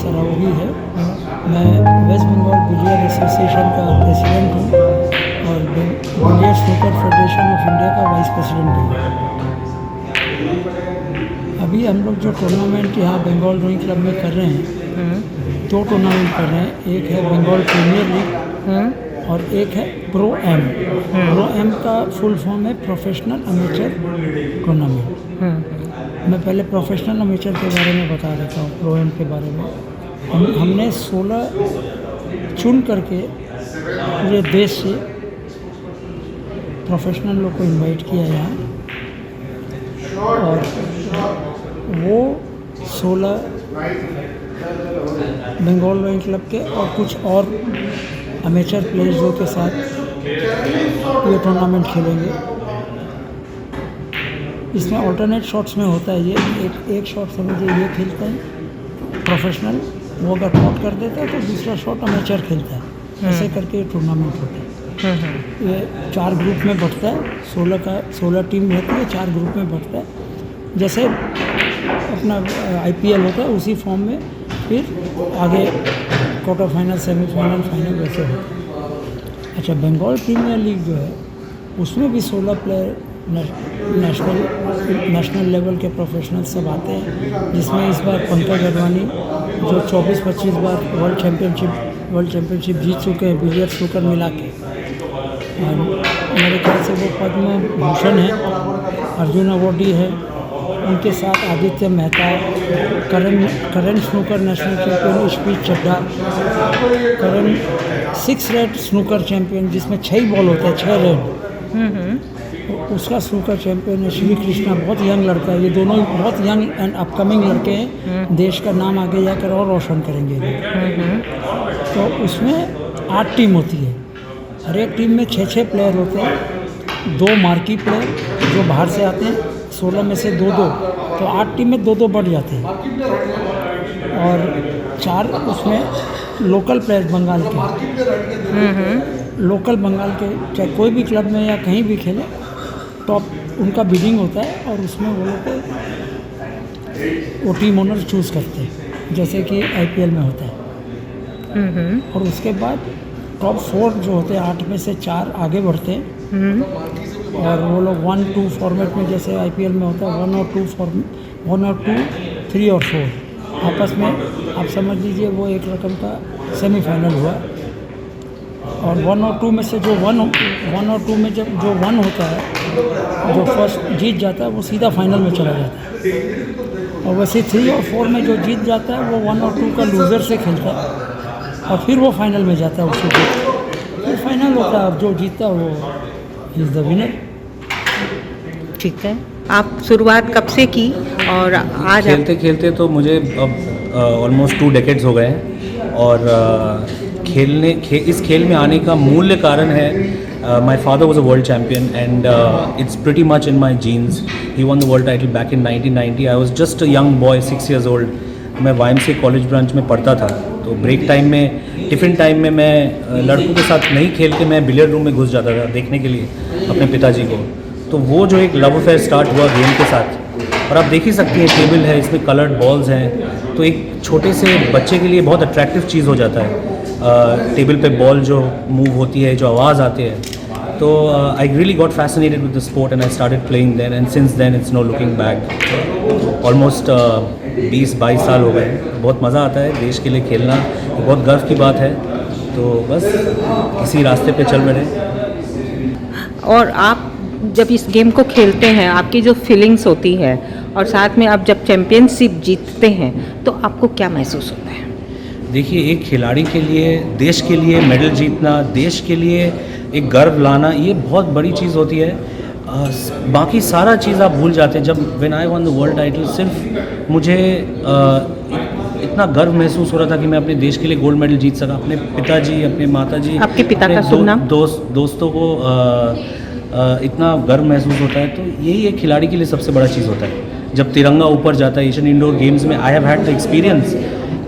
सरावगी है। मैं waste Bengal billiard association का प्रेसिडेंट हूँ और billiard snooker federation of India का वाइस प्रेसिडेंट हूँ। अभी हम लोग जो टूर्नामेंट यहाँ बंगाल रोइंग क्लब में कर रहे हैं, 2 टूर्नामेंट कर रहे हैं। एक है बंगाल प्रीमियर लीग और एक है प्रो एम। प्रो एम का फुल फॉर्म है प्रोफेशनल अमेचर टूर्नामेंट। मैं पहले प्रोफेशनल अमेचर के बारे में बता देता हूँ। प्रो एम के बारे में हमने 16 चुन करके पूरे देश से प्रोफेशनल लोग को इनवाइट किया यहाँ, और वो 16 बंगाल रोइंग क्लब के और कुछ और अमेचर प्लेयर्सों के साथ ये टूर्नामेंट खेलेंगे। इसमें ऑल्टरनेट शॉट्स में होता है। ये एक शॉट समझिए ये खेलते हैं प्रोफेशनल, वो अगर टॉट कर देता है तो दूसरा शॉट अमेचर खेलता है। ऐसे करके ये टूर्नामेंट होता है। ये 4 ग्रुप में बंटता है। 16 टीम रहती है, 4 ग्रुप में बंटता है। जैसे अपना IPL होता है उसी फॉर्म में फिर आगे क्वार्टर फाइनल, सेमीफाइनल, फाइनल वैसे होता है। अच्छा, बंगाल प्रीमियर लीग जो है उसमें भी 16 प्लेयर नेशनल लेवल के प्रोफेशनल सब आते हैं, जिसमें इस बार पंकज अडवाणी जो 24-25 बार वर्ल्ड चैम्पियनशिप जीत चुके हैं बिलियर्ड स्नूकर मिला के। और मेरे ख्याल से वो पद्म भूषण है, अर्जुन अवार्डी है। उनके साथ Aditya Mehta, Karan snooker national champion speed Chadha, Karan 6 red snooker champion जिसमें 6 बॉल होता है, 6 रेड, उसका स्नूकर चैम्पियन है। श्री कृष्णा बहुत यंग लड़का है। ये दोनों बहुत यंग एंड अपकमिंग लड़के हैं। देश का नाम आगे जाकर और रोशन करेंगे। तो उसमें 8 टीम होती है। हर एक टीम में 6 प्लेयर होते हैं। 2 मार्की प्लेयर जो बाहर से आते हैं, 16 में से 2-2, तो 8 टीम में 2-2 बढ़ जाते हैं। और 4 उसमें लोकल प्लेयर बंगाल के, लोकल बंगाल के, चाहे कोई भी क्लब में या कहीं भी खेले, टॉप उनका बिडिंग होता है और उसमें वो लोग वो टीम ओनर चूज़ करते हैं, जैसे कि IPL में होता है। और उसके बाद टॉप 4 जो होते हैं, 8 में से 4 आगे बढ़ते हैं। और वो लोग 1-2 फॉर्मेट में, जैसे IPL में होता है 1 और 2 3 और 4 आपस में, आप समझ लीजिए वो एक रकम का सेमीफाइनल हुआ। और 1 और 2 में से जो 1 और 2 में जब जो 1 होता है, जो फर्स्ट जीत जाता है वो सीधा फाइनल में चला जाता है। और वैसे 3 और 4 में जो जीत जाता है वो 1 और 2 का लूज़र से खेलता है और फिर वो फाइनल में जाता है। उससे फिर फाइनल होता है और जो जीतता है वो इज़ द विनर। ठीक है, आप शुरुआत कब से की और आज खेलते खेलते तो मुझे अब ऑलमोस्ट 2 डेकेड्स हो गए हैं। और इस खेल में आने का मूल्य कारण है, my father was a world champion and it's pretty much in my genes. He won the world title back in 1990। I was just a young boy, 6 years old। मैं YMCA कॉलेज ब्रांच में पढ़ता था, तो break time में, tiffin time में मैं लड़कों के साथ नहीं खेल के मैं बिलियर्ड रूम में घुस जाता था देखने के लिए अपने पिताजी को। तो वो जो एक लव अफेयर स्टार्ट हुआ गेम के साथ। और आप देख ही सकती हैं, टेबल है, इसमें कलर्ड बॉल्स हैं, तो एक छोटे से बच्चे के लिए बहुत अट्रैक्टिव चीज़ हो जाता है। टेबल पे बॉल जो मूव होती है, जो आवाज़ आती है, तो I really got fascinated with the sport and I started playing then and since then it's no looking back. Almost 20-22 साल हो गए। बहुत मज़ा आता है देश के लिए खेलना, बहुत गर्व की बात है। तो बस इसी रास्ते पे चल रहे हैं। और आप जब इस गेम को खेलते हैं, आपकी जो फीलिंग्स होती है, और साथ में आप जब चैम्पियनशिप जीतते हैं, तो आपको क्या महसूस होता है? देखिए, एक खिलाड़ी के लिए, देश के लिए मेडल जीतना, देश के लिए एक गर्व लाना, ये बहुत बड़ी चीज़ होती है। बाकी सारा चीज़ आप भूल जाते हैं। जब when I one the world title, सिर्फ मुझे इतना गर्व महसूस हो रहा था कि मैं अपने देश के लिए गोल्ड मेडल जीत सका। अपने पिताजी, अपने माताजी, आपके पिता का शुभ नाम? दोस्तों को इतना गर्व महसूस होता है। तो यही एक खिलाड़ी के लिए सबसे बड़ा चीज़ होता है। जब तिरंगा ऊपर जाता है एशियन इंडोर गेम्स में, I have had the experience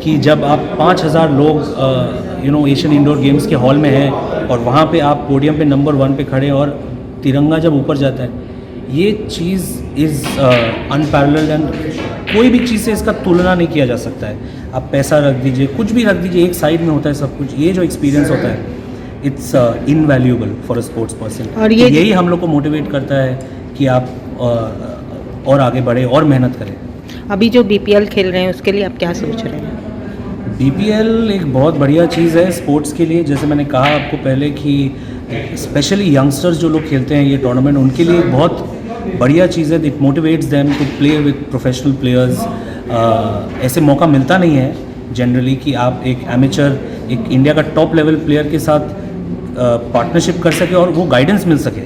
कि जब आप 5000 लोग एशियन इंडोर गेम्स के हॉल में हैं और वहाँ पे आप पोडियम पे नंबर 1 पे खड़े और तिरंगा जब ऊपर जाता है, ये चीज़ इज़ अनपैरेलल्ड एंड कोई भी चीज़ से इसका तुलना नहीं किया जा सकता है। आप पैसा रख दीजिए, कुछ भी रख दीजिए, एक साइड में होता है सब कुछ। ये जो एक्सपीरियंस होता है, it's invaluable for a sports person. और ये यही हम लोग को मोटिवेट करता है कि आप और आगे बढ़े और मेहनत करें। अभी जो BPL खेल रहे हैं उसके लिए आप क्या सोच रहे हैं? BPL एक बहुत बढ़िया चीज़ है स्पोर्ट्स के लिए। जैसे मैंने कहा आपको पहले कि स्पेशली यंगस्टर्स जो लोग खेलते हैं ये टूर्नामेंट, उनके लिए बहुत बढ़िया चीज़ है। It motivates them to play with professional players. ऐसे मौका मिलता नहीं है जनरली कि आप एक एमेचर, एक इंडिया का टॉप लेवल प्लेयर के साथ पार्टनरशिप कर सके और वो गाइडेंस मिल सके,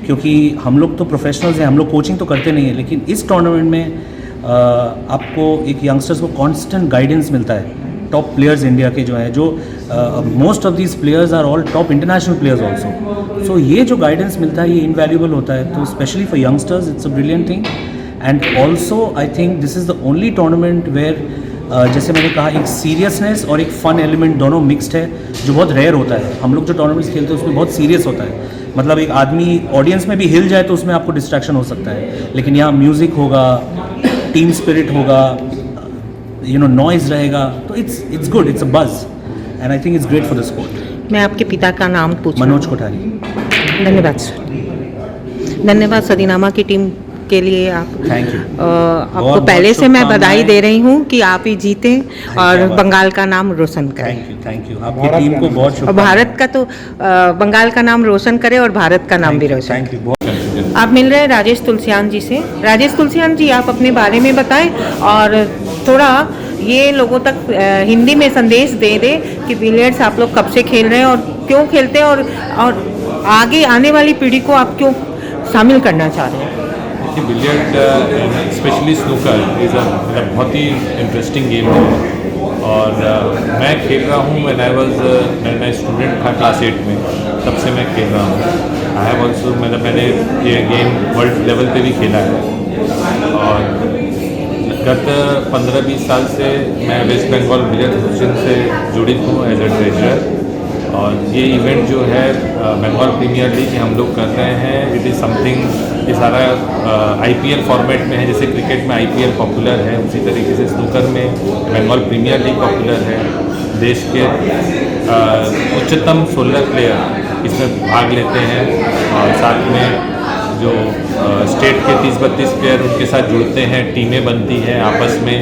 क्योंकि हम लोग तो प्रोफेशनल्स हैं, हम लोग कोचिंग तो करते नहीं हैं, लेकिन इस टूर्नामेंट में आपको एक यंगस्टर्स को कांस्टेंट गाइडेंस मिलता है। टॉप प्लेयर्स इंडिया के जो हैं, जो most of these players are all top international players also. So ये जो गाइडेंस मिलता है ये इनवैल्यूएबल होता है। तो specially for youngsters it's a brilliant thing. And also I think this is the only tournament where जैसे मैंने कहा एक सीरियसनेस और एक फ़न एलिमेंट दोनों मिक्स्ड है, जो बहुत रेयर होता है। हम लोग जो टूर्नामेंट्स खेलते हैं उसमें बहुत सीरियस होता है, मतलब एक आदमी ऑडियंस में भी हिल जाए तो उसमें आपको डिस्ट्रैक्शन हो सकता है, लेकिन यहाँ म्यूज़िक होगा, टीम स्पिरिट होगा, नॉइज़ रहेगा, तो it's good, it's a buzz and I think it's great for the sport. मैं आपके पिता का नाम पूछूं? मनोज कोठारी। धन्यवाद सर। धन्यवाद सदीनामा की टीम के लिए। आप थैंक यू। आपको पहले से मैं बधाई दे रही हूँ कि आप ही जीते और बंगाल का नाम रोशन करें। थैंक यू आपकी टीम को बहुत और शुभकामनाएं। भारत का तो बंगाल का नाम रोशन करे और भारत का नाम भी रोशन थैंक यू बहुत। करे। आप मिल रहे हैं राजेश तुलसियान जी से। राजेश तुलसियान जी, आप अपने बारे में बताएं और थोड़ा ये लोगों तक हिंदी में संदेश दे दे कि बिलियर्ड्स आप लोग कब से खेल रहे हैं और क्यों खेलते हैं, और आगे आने वाली पीढ़ी को आप क्यों शामिल करना चाह रहे हैं? बिलियर्ड स्पेशली स्नूकर इज़ बहुत ही इंटरेस्टिंग गेम है और मैं खेल रहा हूँ। मैं स्टूडेंट था क्लास 8 में, तब से मैं खेल रहा हूँ। आई हैव ऑल्सो मैंने ये गेम वर्ल्ड लेवल पे भी खेला है और गत 15-20 साल से मैं वेस्ट बंगाल बिलियर्ड एसोसिएशन से जुड़ित हूँ एज ए ट्रेजरर। और ये इवेंट जो है बंगाल प्रीमियर लीग हम लोग कर रहे हैं, इट इज़ समथिंग, ये सारा IPL फॉर्मेट में है। जैसे क्रिकेट में IPL पॉपुलर है, उसी तरीके से स्नूकर में बंगाल प्रीमियर लीग पॉपुलर है। देश के उच्चतम 16 प्लेयर इसमें भाग लेते हैं और साथ में जो स्टेट के 30-32 प्लेयर उनके साथ जुड़ते हैं, टीमें बनती हैं, आपस में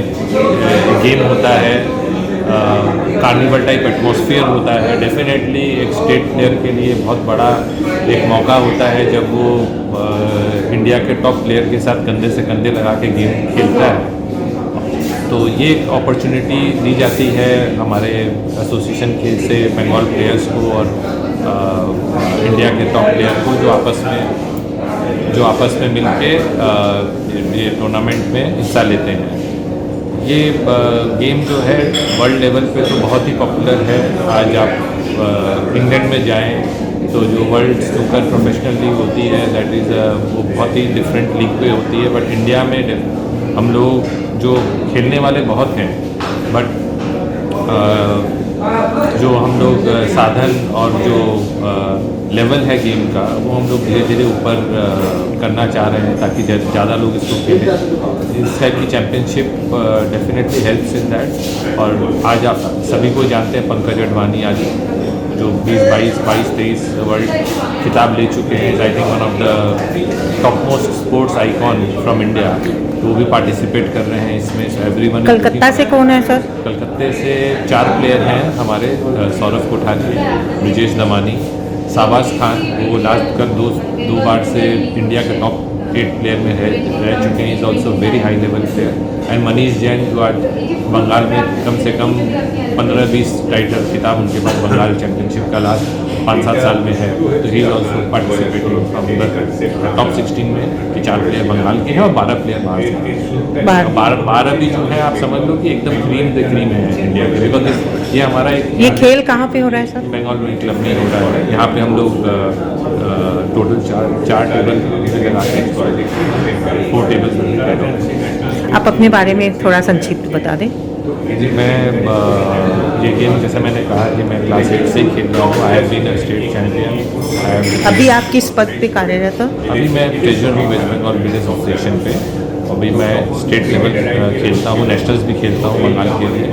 गेम होता है, कार्निवल टाइप एटमॉस्फेयर होता है। डेफिनेटली एक स्टेट प्लेयर के लिए बहुत बड़ा एक मौका होता है जब वो इंडिया के टॉप प्लेयर के साथ कंधे से कंधे लगा के गेम खेलता है। तो ये एक अपॉर्चुनिटी दी जाती है हमारे एसोसिएशन के से बंगाल प्लेयर्स को और इंडिया के टॉप प्लेयर को जो आपस में मिल के ये टूर्नामेंट में हिस्सा लेते हैं। ये गेम जो है वर्ल्ड लेवल पे तो बहुत ही पॉपुलर है। आज आप इंग्लैंड में जाएं तो जो वर्ल्ड स्नूकर प्रोफेशनल लीग होती है दैट इज़ वो बहुत ही डिफरेंट लीग पे होती है। बट इंडिया में हम लोग जो खेलने वाले बहुत हैं, बट जो हम लोग साधन और जो लेवल है गेम का वो हम लोग धीरे धीरे ऊपर करना चाह रहे हैं ताकि ज़्यादा लोग इसको खेलें। इस टाइप की championship definitely helps in that. और आज आप सभी को जानते हैं पंकज अडवाणी आज जो 22-23 वर्ल्ड खिताब ले चुके हैं, I think one of the top most sports icon from India, तो वो भी पार्टिसिपेट कर रहे हैं इसमें। So everyone. कलकत्ता से कौन है सर? कलकत्ते से 4 प्लेयर हैं हमारे, सौरभ कोठारी, ब्रिजेश दमानी, शाहबाज खान, वो लास्ट कर दो बार से इंडिया के टॉप 8 प्लेयर में रह चुके हैं, is also very high level player. And Manish Jain जो आज बंगाल में कम से कम 15-20 टाइटल खिताब उनके पास बंगाल चैम्पियनशिप का लास्ट 5-7 साल में है, तो he also participating from the top 16 में। कि 4 प्लेयर बंगाल के हैं और 12 प्लेयर बाहर से। 12 भी जो है आप समझ लो कि एकदम क्रीम द क्रीम है इंडिया के, बिकॉज ये हमारा एक ये खेल कहाँ पे हो रहा है सर? बंगाल में क्लब में हो रहा है। यहाँ पे हम लोग टोटल 4 टेबल लगा के 4 टेबल्स। आप अपने बारे में थोड़ा संक्षिप्त बता दें। जी, मैं ये गेम जैसे मैंने कहा कि मैं क्लास 8 से ही खेल रहा हूँ। I have been a state champion. अभी आप किस पद पे कार्यरत हो? अभी मैं ट्रेजरर हूँ वेस्ट बंगाल बिलियर्ड्स एसोसिएशन पे। अभी मैं स्टेट लेवल खेलता हूँ, नेशनल्स भी खेलता हूँ बंगाल के लिए,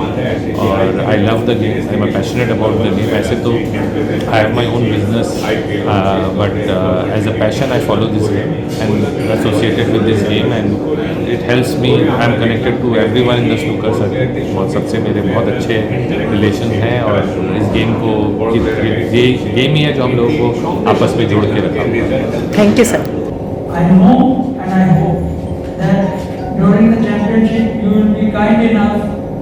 और I love the game, I am passionate about the game. ऐसे तो I have my own business, but as a passion I follow this game and associated with this game, and it helps me. I am connected to every one in the snooker circuit. बहुत सबसे मेरे बहुत अच्छे relation हैं, और इस game को ये गेम ही है जो हम लोगों को आपस में जोड़ के रखा हुआ है. Thank you sir. I know and I hope that during the championship you will be kind enough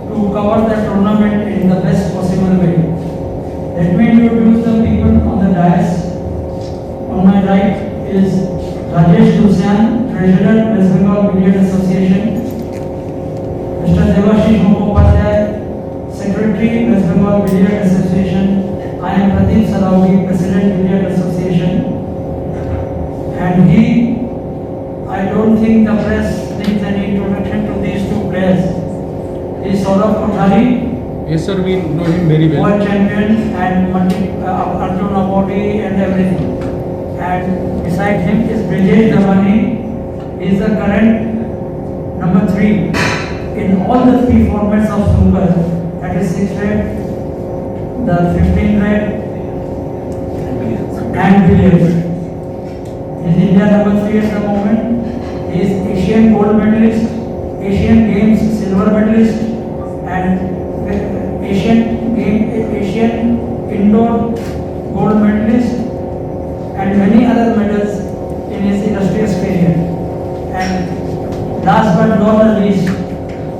to cover the tournament in the best possible way. Let me introduce the people on the dais. On my right is Rajesh Tulsian, Treasurer, West Bengal Billiard Association. Mr. Devashish Mukhopadhyay, Secretary, West Bengal Billiard Association. I am Pradeep Saraogi, President, Billiard Association. And I don't think the press needs any introduction to these two players. He is Saurabh Kothari, Yes, sir, we know him very well. world champion and Arjun Awardee and everything. And beside him is Brijesh Dhamani. He is the current number 3 in all the 3 formats of snooker. That is 6 red, the 15 red, and billiards. He is India number 3 at the moment. He is Asian gold medalist, Asian Games silver medalist, and Asian indoor gold medalist, and many other medals in his illustrious career. And last but not the least,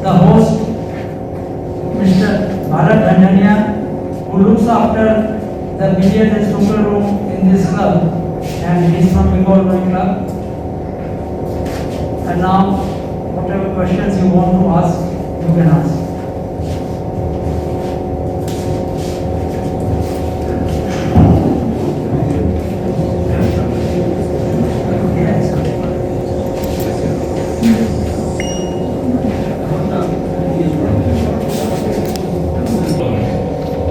the host, Mr. Bharat Dhandania, who looks after the billiard and snooker room in this club, and he is from Bengal Rowing Club. And now, whatever questions you want to ask, you can ask.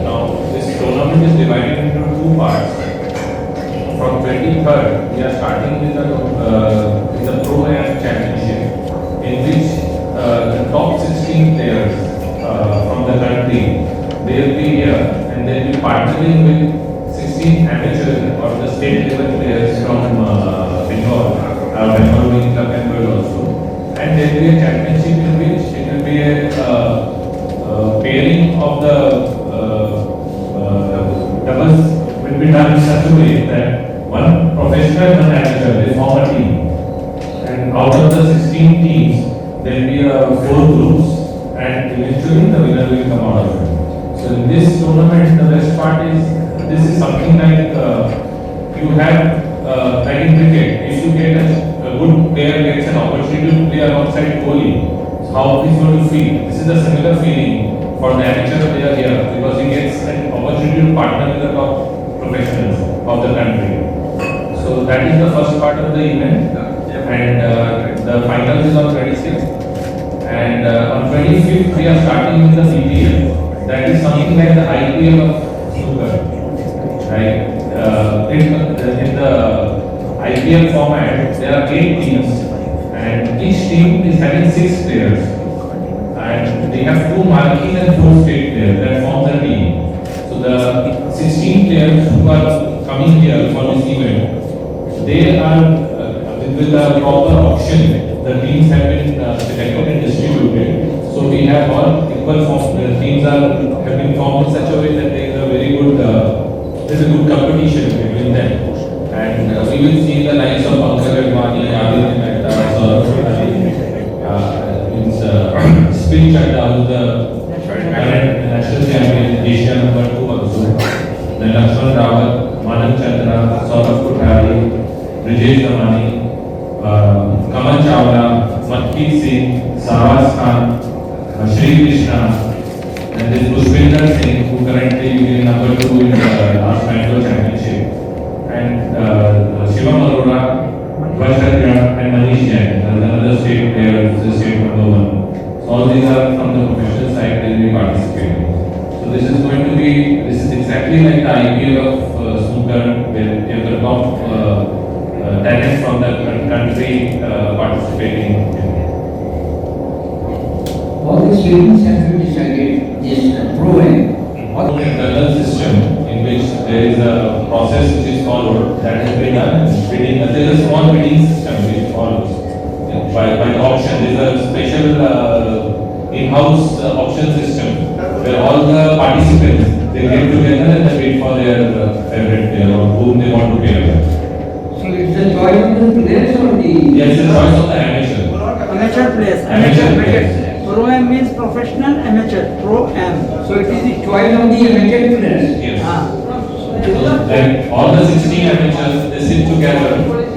Now, this tournament is divided into 2 parts. From 23rd, we are starting with the Pro Am Championship, in which the top 16 players from the country, they will be here, and they will be partnering with 16 amateur or the state level players from Bengal, Bengal Rowing Club members also. And there will be a championship in which it will be a pairing of the doubles will be done in such a way that one professional, one amateur, they form a team. And out of the 16 teams, there will be 4 groups, and eventually the winner will come out of it. So in this tournament, the best part is, this is something like you have, like in cricket, if you get a good player gets an opportunity to play alongside Kohli, how he's going to feel. This is a similar feeling for the amateur player here, because he gets an opportunity to partner with the top professionals of the country. So that is the first part of the event, and the final is on 26th, and on 25th we are starting with the CPL. That is something like the IPL of snooker, right? In the IPL format, there are 8 teams, and each team is having 6 players, and they have 2 marquee and 4 state players that form the team. So the 16 players who are coming here for this event, they are with the proper auction. The teams have been selected and distributed. So we have all equal form. The teams have been formed in such a way that there is a very good, there's a good competition between them. And we will see the likes of Pankaj Advani, Aditya Mehta, Saurabh Kothari, Spin Chadda, who is the current national champion, Asia number 2 also. Then Lakshman Rawat, Manan Chandra, Saurabh Kothari, Brijesh Dhamani, Kamal Chawla, Manpreet Singh, Sarwaz Khan, Shri Krishna, and then Pushpinder Singh, who currently is number 2 in the last Bangalore Championship, and Shivam Arora, Vaishakya, and Manish Jain, another state player, who is state number 1. So all these are from the professional side, they will be participating. So this is going to be, this is exactly like the IPL of snooker, where you have the top talents from the country participating in. all these ratings have been decided, yes, pro and all. Internal system in which there is a process which is followed that has been done. Bidding, there is a small bidding system which follows. By the auction, there is a special in-house auction system where all the participants they get together and they bid for their favorite player or whom they want to play with. So it's the choice of the players or the. Yes, it's the choice of the amateur. Amateur players. Amateur Amateur players. players. Pro Am means professional, amateur. Pro Am. So it is the choice of the amateur players. Yes. Ah. Then all the 16 amateurs they sit together,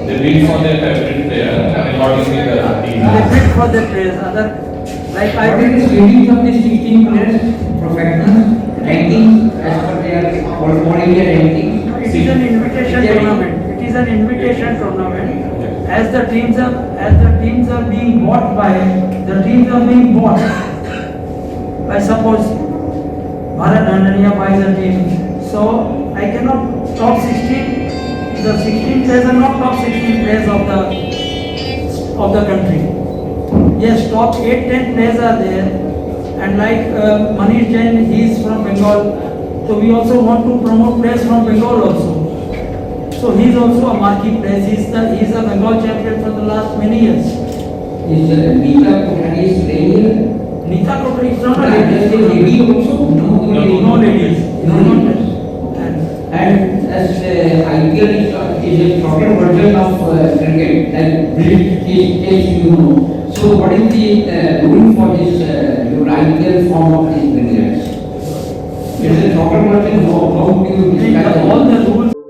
they bid for their favorite player and accordingly the team. They bid for the players. Other, like I What is bid. the ratings of the 16 players, professionals, ranking as per their all India ranking? It is an invitation tournament. It is an invitation tournament. As the teams are being bought by suppose Bharat Dandania buys a team. So I cannot top 16. The 16 players are not top 16 players of the country. Yes, top 8-10 players are there. And like Manish Jain, he is from Bengal. So we also want to promote players from Bengal also. So he is also a marquee player. He is a Bengal champion for the last many years. Is Neeta Kothari is playing here? Neeta Kothari is not a Is there lady also? No ladies. No. And And as IPL is a proper version of cricket, like British case you know. So what is the rule for this your IPL form of these billiards? It is a proper version. How do you describe all the rules.